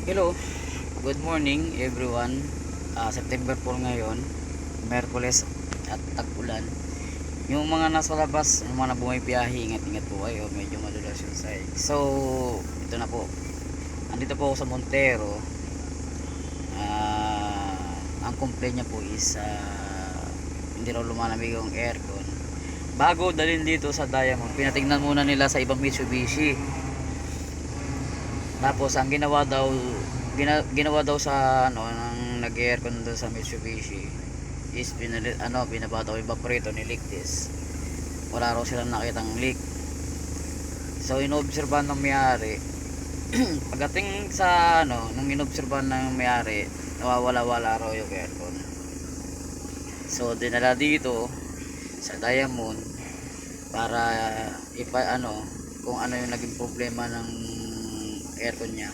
Hello, good morning everyone. September 4 ngayon, Merkules at tag-ulan. Yung mga nasa labas, yung mga bumibiyahe, ingat-ingat po kayo. Medyo madulas yung side. So, ito na po. Andito po ako sa Montero. Ang complaint niya po is hindi raw lumalamig yung aircon. Bago dalhin dito sa Diamond, pinatingnan muna nila sa ibang Mitsubishi. Tapos ang ginawa daw sa nang nag-aircon doon sa Mitsubishi is binaba daw yung evaporator ni Lictis. Wala raw silang nakitang leak. So inobserbahan ng may-ari. Pagdating sa nung inobserbahan ng may-ari, nawawala-wala raw yung aircon. So dinala dito sa Diamond para kung ano yung naging problema ng aircon niya.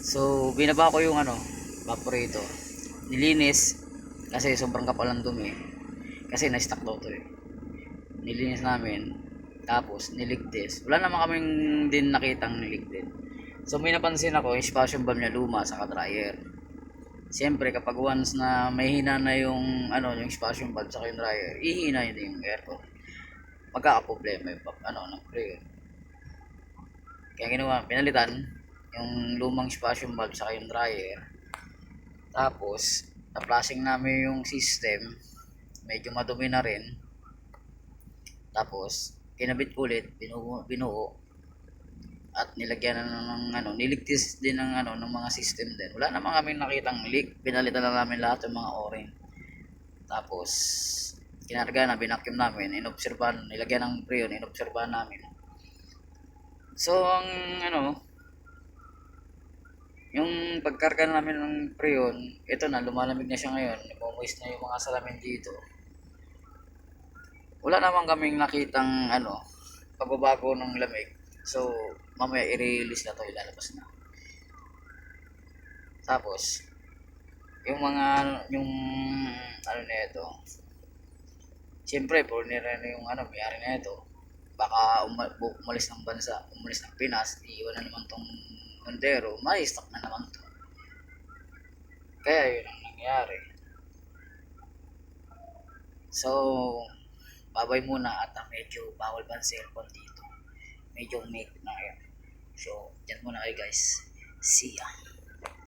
So binaba ko yung evaporator, nilinis kasi sobrang kapal ng dumi kasi na-stuck daw to nilinis namin, tapos niligtis. Wala naman kaming din nakitang niligtis. So may napansin ako, yung expansion valve niya luma sa dryer. Siyempre kapag once na may hina na yung yung expansion valve sa yung dryer, ihina yun yung aircon, magkakaproblema yung ng pre. Kaya ginawa, pinalitan yung lumang expansion valve sa yung dryer. Tapos na-flashing namin yung system, medyo madumi na rin. Tapos kinabit ulit, binuo at nilagyan na ng niligtis din ng mga system din. Wala naman kami nakitang leak, pinalitan na namin lahat ng mga o-ring. Tapos kinarga na, binacuum namin, inobserbahan, nilagyan ng preon, inobserbahan namin. So ang yung pagkarga namin ng preon, ito na, lumalamig na siya ngayon, nagmo-moist na yung mga salamin dito. Wala naman kaming nakitang pagbabago ng lamig. So mamaya i-release na to, ilalabas na. Tapos yung na ito, siyempre foreigner na yung may-ari na ito, baka umalis ng bansa, umalis ng Pinas, iiwan na naman tong Montero, may stock na naman to. Kaya yun ang nangyari. So babay muna at medyo bawal pa ang cellphone dito, medyo make na yan. So dyan muna kayo guys, see ya.